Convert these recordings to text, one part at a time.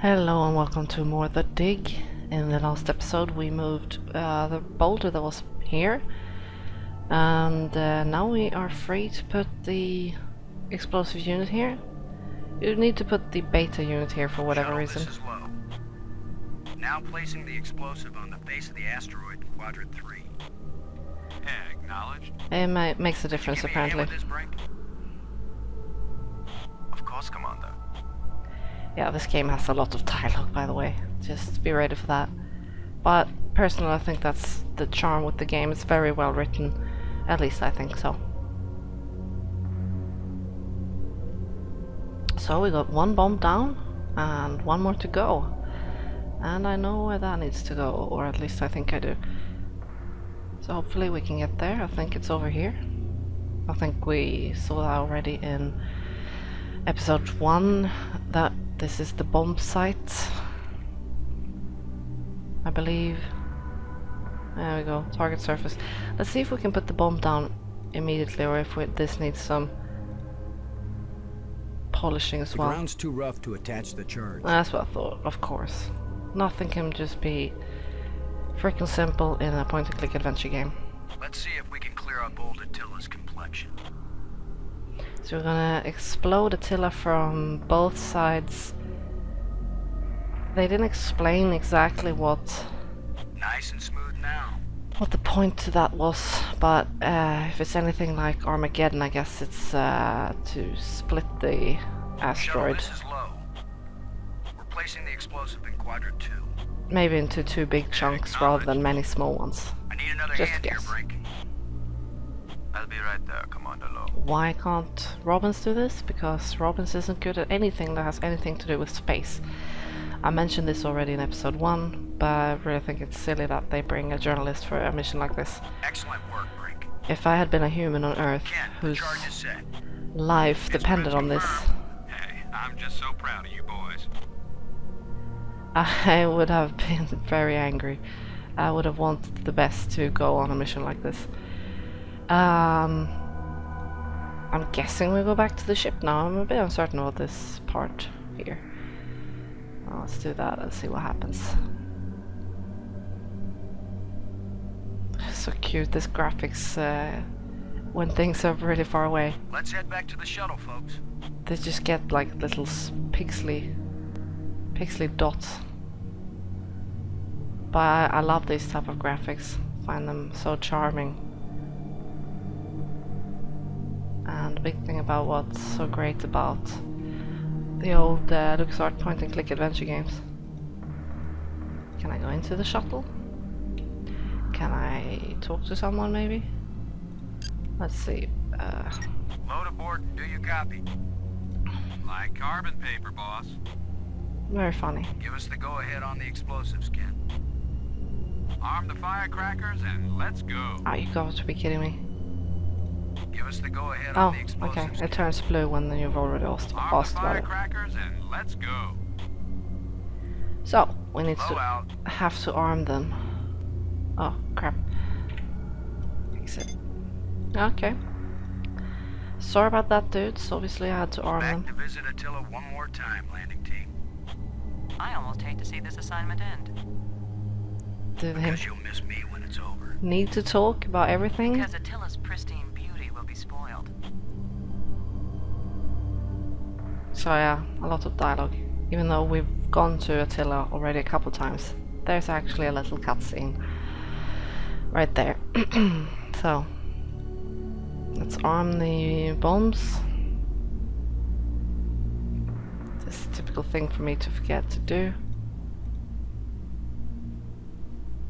Hello and welcome to more The Dig. In the last episode we moved the boulder that was here, and now we are free to put the explosive unit here. You need to put the beta unit here for whatever reason. This is low. Now placing the explosive on the base of the asteroid in quadrant 3. Acknowledged. It makes a difference apparently. Of course, Commander. Yeah, this game has a lot of dialogue, by the way. Just be ready for that. But personally, I think that's the charm with the game. It's very well written. At least I think so. So we got one bomb down and one more to go. And I know where that needs to go, or at least I think I do. So hopefully we can get there. I think it's over here. I think we saw that already in episode 1, that this is the bomb site, I believe. There we go, target surface. Let's see if we can put the bomb down immediately, or if this needs some polishing as well. The ground's too rough to attach the charge. That's what I thought, of course. Nothing can just be freaking simple in a point-and-click adventure game. Let's see if we can clear up old Attila's complexion. So we're gonna explode Attila from both sides. They didn't explain exactly what Nice and smooth now. the point to that was, but if it's anything like Armageddon, I guess it's to split the asteroid. Shuttle, this is low. We're placing the explosive in quadrant 2. Maybe into 2 big chunks rather than many small ones. I need another Just hand a here, guess. Brink. I'll be right there, Commander Lowe. Why can't Robbins do this? Because Robbins isn't good at anything that has anything to do with space. I mentioned this already in episode 1, but I really think it's silly that they bring a journalist for a mission like this. Excellent work, Brink. If I had been a human on Earth Ken, the whose charge is set. life depended on this, Hey, I'm just so proud of you boys. I would have been very angry. I would have wanted the best to go on a mission like this. I'm guessing we go back to the ship now. I'm a bit uncertain about this part here. Well, let's do that and see what happens. So cute, this graphics when things are really far away. Let's head back to the shuttle, folks. They just get like little pixely dots. But I love these type of graphics. Find them so charming. And the big thing about what's so great about the old LucasArts point-and-click adventure games. Can I go into the shuttle? Can I talk to someone maybe? Let's see. Load aboard and do you copy? Like carbon paper, boss. Very funny. Give us the go-ahead on the explosives, Ken. Arm the firecrackers and let's go. Oh, you got to be kidding me. Give us the go-ahead Oh, on the explosives. okay. It Ken. turns blue when you've already asked Arm the about it. firecrackers and let's go. So, we need Blow out. to have to arm them. Oh, crap. Exit. Okay. Sorry about that, dudes. Obviously I had to arm Back them. to visit Attila one more time, landing team. I almost hate to see this assignment end. Did him Because you'll miss me when it's over. need to talk about everything? Because Attila's pristine beauty will be spoiled. So yeah, a lot of dialogue. Even though we've gone to Attila already a couple times, there's actually a little cutscene right there. So let's arm the bombs. This is a typical thing for me to forget to do.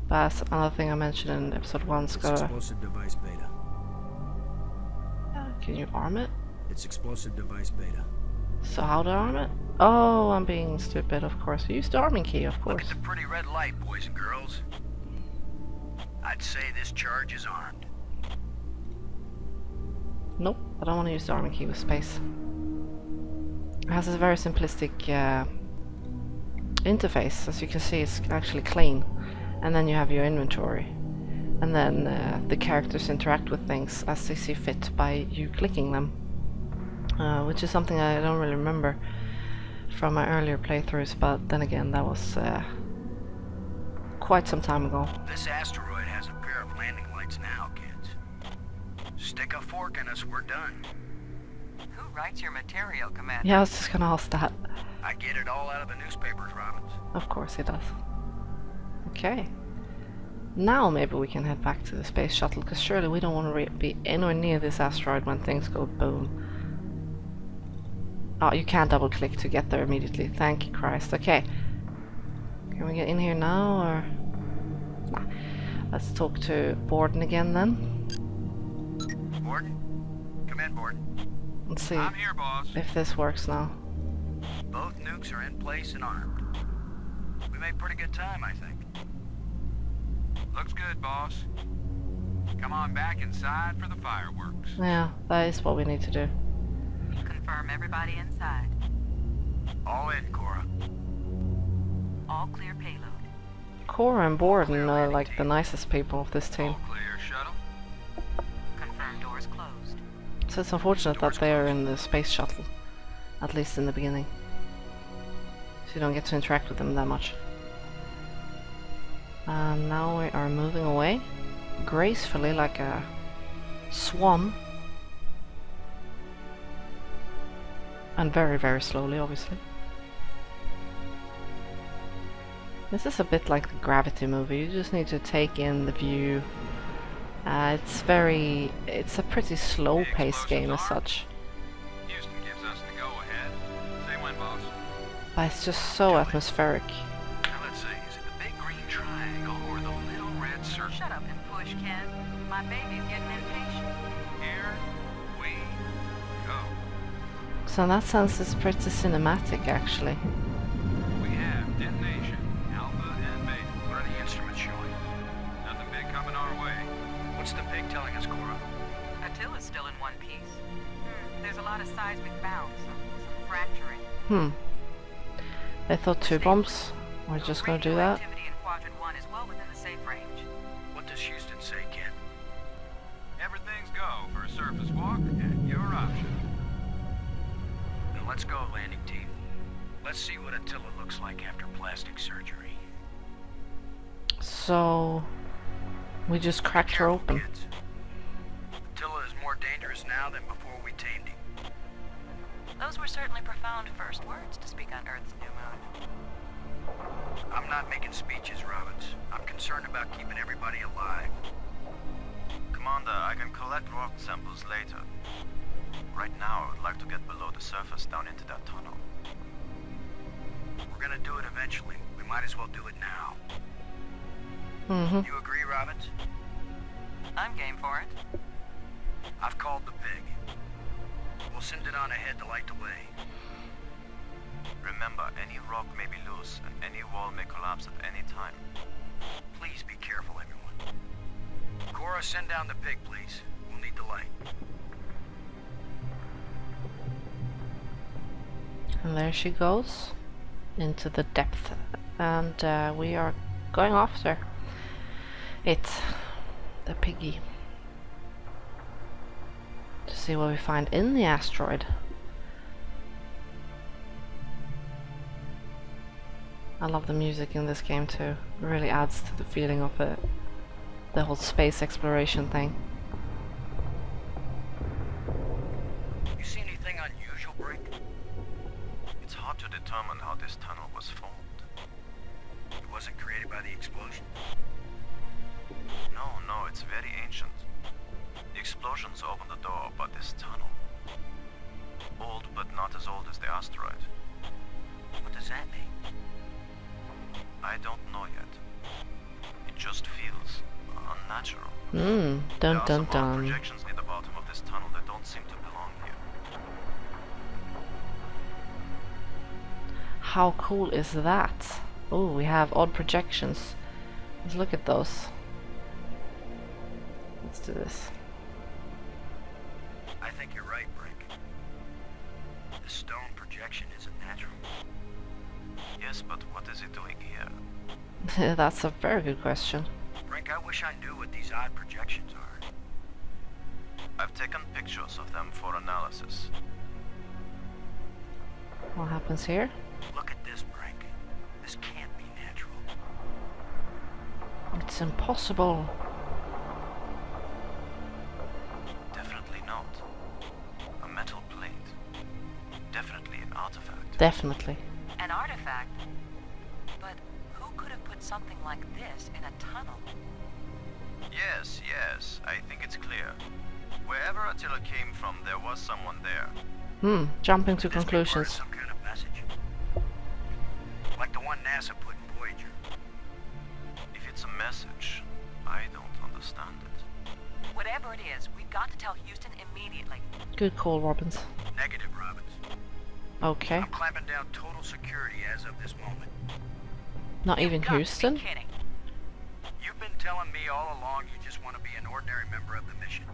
But that's another thing I mentioned in episode 1. It's explosive device beta. Can you arm it? It's explosive device beta. So how to arm it? Oh, I'm being stupid, of course. We used the arming key, of Look course. at the pretty red light, boys and girls. I'd say this charge is armed. Nope, I don't want to use the arming key with space. It has a very simplistic interface. As you can see, it's actually clean. And then you have your inventory. And then the characters interact with things as they see fit by you clicking them. Which is something I don't really remember from my earlier playthroughs, but then again, that was quite some time ago. This asteroid has a pair of landing lights now, kids. Stick a fork in us, we're done. Who writes your material, Commander? Yeah, I was just gonna ask that. I get it all out of the newspapers, Robbins. Of course he does. Okay. Now maybe we can head back to the space shuttle, because surely we don't want to be anywhere near this asteroid when things go boom. Oh, you can't double click to get there immediately. Thank you, Christ. Okay. Can we get in here now, or...? Nah. Let's talk to Borden again then. Borden? Come in, Borden. Let's see I'm here, boss. if this works now. Both nukes are in place and armed. We made pretty good time, I think. Looks good, boss. Come on back inside for the fireworks. Yeah, that is what we need to do. Confirm everybody inside. All in, Cora. All clear payload. Cora and Borden are like the nicest people of this team. All clear, shuttle. Confirm doors closed. So it's unfortunate that they are in the space shuttle, at least in the beginning. So you don't get to interact with them that much. And now we are moving away, gracefully like a swan. And very, very slowly, obviously. This is a bit like the Gravity movie, you just need to take in the view. It's a pretty slow-paced game as such. Houston gives us the go-ahead. Say when, boss. But it's just so atmospheric. Now let's see, is it the big green triangle or the little red circle? Shut up and push, Ken. My baby's getting impatient. Here we go. So in that sense it's pretty cinematic actually. We have detonation, alpha and beta. What are the instruments showing? Nothing big coming our way. What's the pig telling us, Cora? Attila's still in one piece. There's a lot of seismic bounce, some fracturing. They thought 2 bombs. We're just gonna do that. Activity in quadrant 1 is well within the safe range. What does Houston say, Ken? Everything's go for a surface walk at your option. Then let's go, landing team. Let's see what Attila looks like after plastic surgery. So we just cracked her Careful, open. kids. Attila is more dangerous now than before we tamed him. Those were certainly profound first words to speak on Earth's new moon. I'm not making speeches, Robbins. I'm concerned about keeping everybody alive. Commander, I can collect rock samples later. Right now, I would like to get below the surface down into that tunnel. We're gonna do it eventually. We might as well do it now. You agree, Robbins? I'm game for it. I've called the pig. We'll send it on ahead to light the way. Remember, any rock may be loose, and any wall may collapse at any time. Please be careful, everyone. Cora, send down the pig, please. We'll need the light. And there she goes into the depth, and we are going after it, the piggy, to see what we find in the asteroid. I love the music in this game too. It really adds to the feeling of it, the whole space exploration thing. You see anything unusual, Brink? It's hard to determine how this tunnel was formed. It wasn't created by the explosion. No, it's very ancient. The explosions opened the door, but this tunnel... old, but not as old as the asteroid. What does that mean? I don't know yet. It just feels unnatural. Dun There are dun some odd dun. projections near the bottom of this tunnel that don't seem to belong here. How cool is that? Oh, we have odd projections. Let's look at those. Let's do this. I think you're right, Brink. The stone projection isn't natural. Yes, but what is it doing here? That's a very good question. Brink, I wish I knew what these odd projections are. I've taken pictures of them for analysis. What happens here? Look at this, Frank. This can't be natural. It's impossible. Definitely not. A metal plate. Definitely an artifact. Definitely. An artifact? But who could have put something like this in a tunnel? Yes, yes, I think it's clear. Wherever Attila came from, there was someone there. Jumping to Could this be part of conclusions. some kind of message? Like the one NASA put in Voyager. If it's a message, I don't understand it. Whatever it is, we've got to tell Houston immediately. Good call, Robbins. Negative, Robbins. Okay. I'm clamping down total security as of this moment. Not even You've got to be Houston? kidding. You've been telling me all along you just want to be an ordinary member of the mission.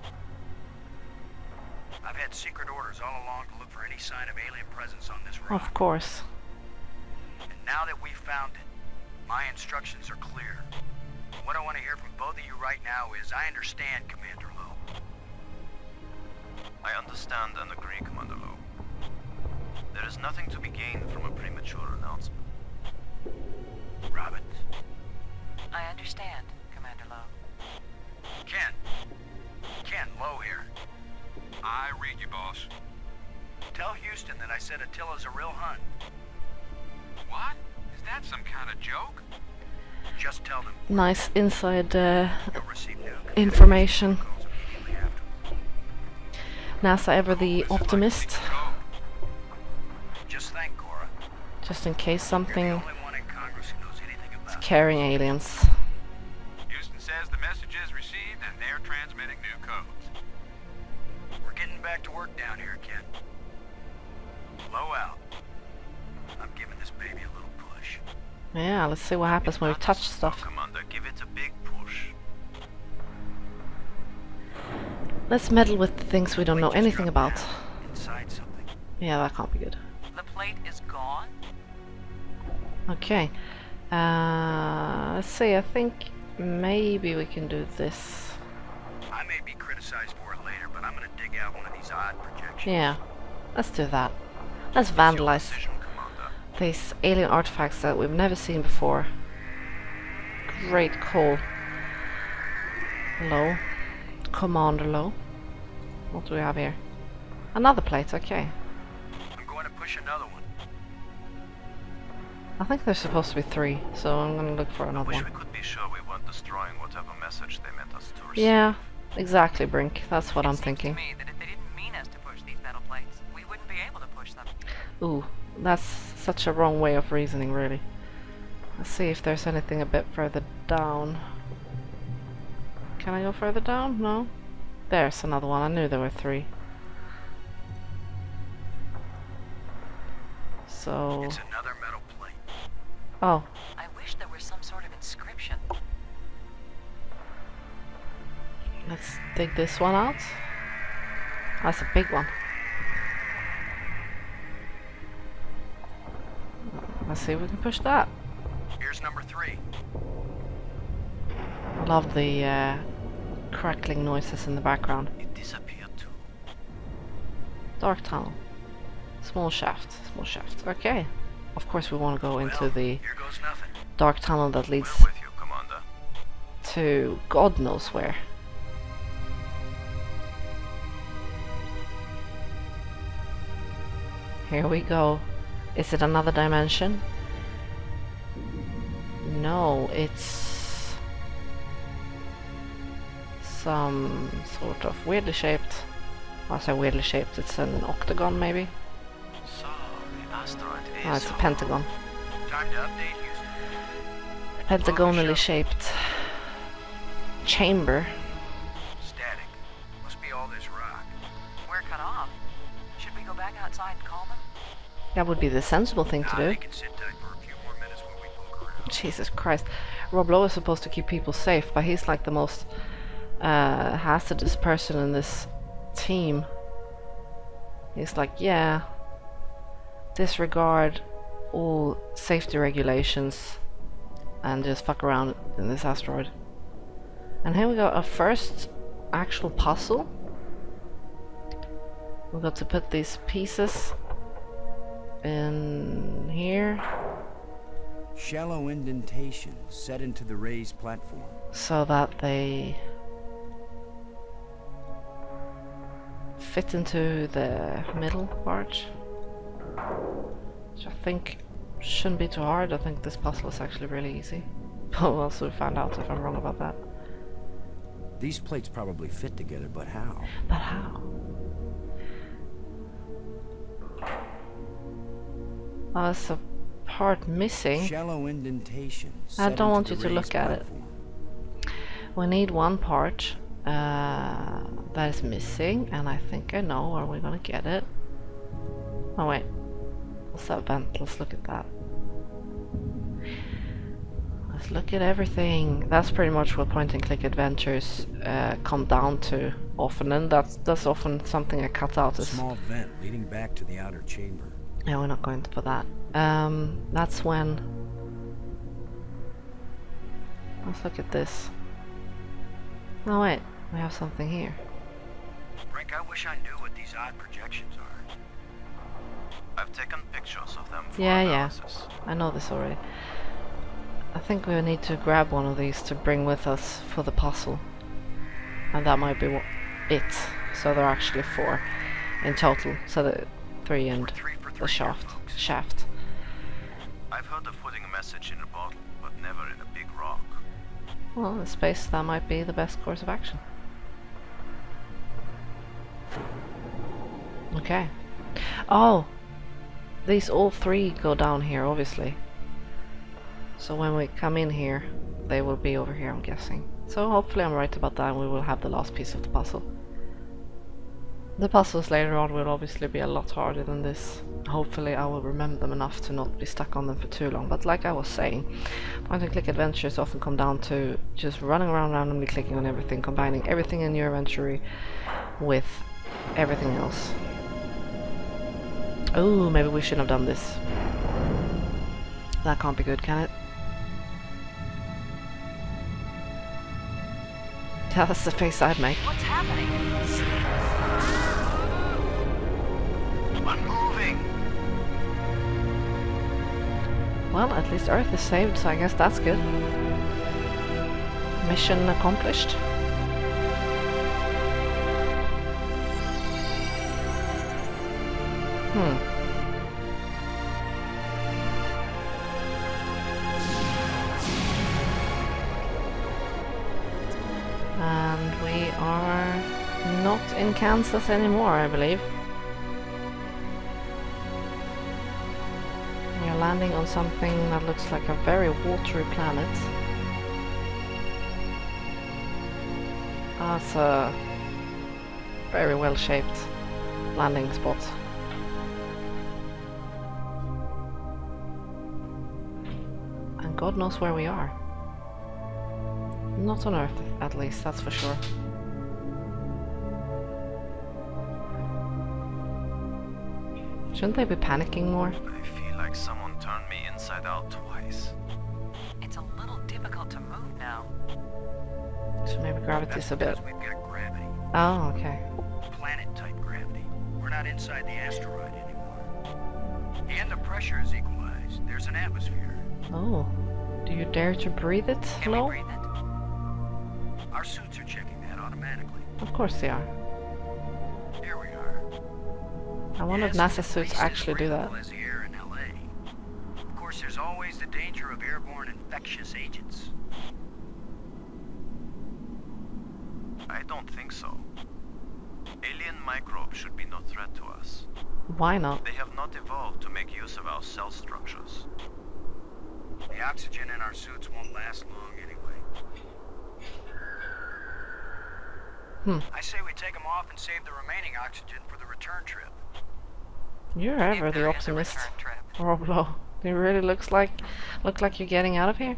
I've had secret orders all along to look for any sign of alien presence on this rock. Of course. And now that we've found it, my instructions are clear. What I want to hear from both of you right now is, I understand, Commander Lowe. I understand and agree, Commander Lowe. There is nothing to be gained from a premature announcement. Robbins. I understand, Commander Lowe. Ken Lowe here. I read you, boss. Tell Houston that I said Attila's a real Hun. What? Is that some kind of joke? Just tell them. Nice inside You'll receive new information. calls immediately afterwards. NASA ever the optimist, Go. Just think, Cora. just in case You're the something only one in Congress who knows anything is about it. carrying aliens. Houston says the message is received and they're transmitting new codes. We're getting back to work down here, Ken. Low out. I'm giving this baby a little push. Yeah, let's see what happens when we touch stuff. Commander, give it a big push. Let's meddle with the things we don't know Just anything drop about. down inside something. Yeah, that can't be good. The plate is gone? Okay. Let's see, I think maybe we can do this. I may be criticized for it later, but I'm gonna dig out one of these odd projections. Yeah, let's do that. Let's It's your vandalize decision, Commander. these alien artifacts that we've never seen before. Great call. Low. Commander Low. What do we have here? Another plate, okay. I'm going to push another one. I think there's supposed to be 3, so I'm gonna look for I another wish one. we could be sure we weren't destroying whatever message they meant us to receive. Yeah, exactly, Brink. That's what I'm It seems thinking. to me that if they didn't mean us to push these metal plates, we wouldn't be able to push them. Ooh, that's such a wrong way of reasoning, really. Let's see if there's anything a bit further down. Can I go further down? No? There's another one. I knew there were 3. So... It's another metal plate. Oh, I wish there was some sort of inscription. let's dig this one out. That's a big one. Let's see if we can push that. Here's number 3. I love the crackling noises in the background. It disappeared too. Dark tunnel. Small shaft. Small shaft. Okay. Of course we want to go into Well, the here goes nothing. dark tunnel that leads We're with you, Commander. to God knows where. Here we go. Is it another dimension? No, it's some sort of weirdly shaped. I say weirdly shaped, it's an octagon maybe? So, the asteroid is... Oh, it's a pentagon. Time to update Houston. Pentagonally shaped chamber. Static. Must be all this rock. We're cut off. Should we go back outside and call them? That would be the sensible thing to They do. can sit tight for a few more minutes while we poke around. Jesus Christ. Rob Lowe is supposed to keep people safe, but he's like the most hazardous person in this team. He's like, yeah, disregard all safety regulations and just fuck around in this asteroid. And here we go, our first actual puzzle. We've got to put these pieces in here. Shallow indentation set into the raised platform. So that they fit into the middle part. Which I think shouldn't be too hard. I think this puzzle is actually really easy. But we'll soon find out if I'm wrong about that. These plates probably fit together, but how? But how? There's a part missing. Shallow indentation. I set don't into want the you to look raised at it. platform. We need one part that is missing, and I think I know where we're gonna get it. Oh wait, what's that vent? Let's look at that. Let's look at everything. That's pretty much what point-and-click adventures come down to often, and that's often something I cut out. A Is small vent leading back to the outer chamber. yeah, we're not going for that. That's when. Let's look at this. Oh wait, we have something here. Brink, I wish I knew what these odd projections are. I've taken pictures of them for Yeah, analysis. I know this already. I think we need to grab one of these to bring with us for the puzzle. And that might be it. So there are actually 4 in total. So the 3 and We're 3 for 3 the here, folks. shaft. I've heard of putting a message in a bottle, but never in a big rock. Well, in space that might be the best course of action. Okay. Oh! These all 3 go down here, obviously. So when we come in here, they will be over here, I'm guessing. So hopefully I'm right about that and we will have the last piece of the puzzle. The puzzles later on will obviously be a lot harder than this. Hopefully I will remember them enough to not be stuck on them for too long. But like I was saying, point-and-click adventures often come down to just running around randomly clicking on everything, combining everything in your inventory with everything else. Oh, maybe we shouldn't have done this. That can't be good, can it? Yeah, that's the face I'd make. What's happening? Unmoving! Well, at least Earth is saved, so I guess that's good. Mission accomplished. And we are not in Kansas anymore, I believe. We are landing on something that looks like a very watery planet. That's a very well shaped landing spot. And God knows where we are. Not on Earth, at least, that's for sure. Shouldn't they be panicking more? I feel like someone turned me inside out twice. It's a little difficult to move now. So maybe gravity's That's a bit... because we've got gravity. Oh, okay. Planet-type gravity. We're not inside the asteroid anymore. And the pressure is equalized. There's an atmosphere. Oh. Do you dare to breathe it, Can Flo? we breathe it? Our suits are checking that automatically. Of course they are. Here we are. I wonder if Yes, NASA suits it's actually do that. breathable as the air in LA. Of course, there's always the danger of airborne infectious agents. I don't think so. Alien microbes should be no threat to us. Why not? They have not evolved to make use of our cell structures. The oxygen in our suits won't last long anyway. I say we take them off and save the remaining oxygen for the return trip. You're ever If the there is a optimist. return trip. Roblo. It really look like you're getting out of here?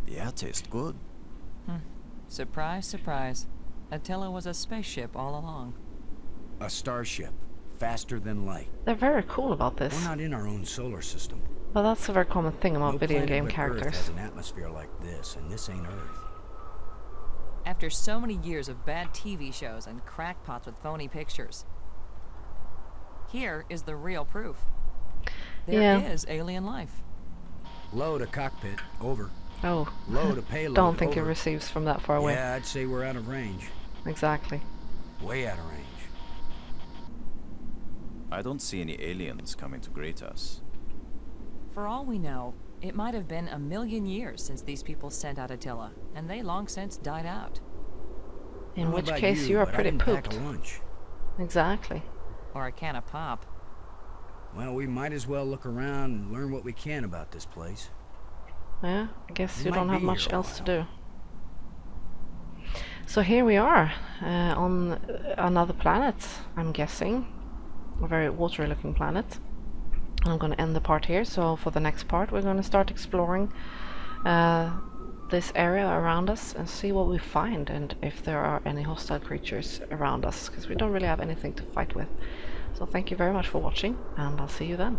Yeah, tastes good. Surprise, surprise. Attila was a spaceship all along. A starship, faster than light. They're very cool about this. We're not in our own solar system. Well, that's a very common thing among No video planet game but Earth characters. has an atmosphere like this, and this ain't Earth. After so many years of bad TV shows and crackpots with phony pictures, here is the real proof. There is alien life. Low to cockpit, over. Oh, Low to payload, don't think over. it receives from that far away. Yeah, I'd say we're out of range. Exactly. Way out of range. I don't see any aliens coming to greet us. For all we know, it might have been 1,000,000 years since these people sent out Attila, and they long since died out. I In don't know which about case you, are but I pretty didn't pack pooped. a lunch. Exactly. Or a can of pop. Well, we might as well look around and learn what we can about this place. Yeah, I guess We you might don't have be much here a else to while. do. So here we are, on another planet, I'm guessing. A very watery looking planet. I'm going to end the part here, so for the next part we're going to start exploring this area around us and see what we find and if there are any hostile creatures around us, because we don't really have anything to fight with. So thank you very much for watching, and I'll see you then.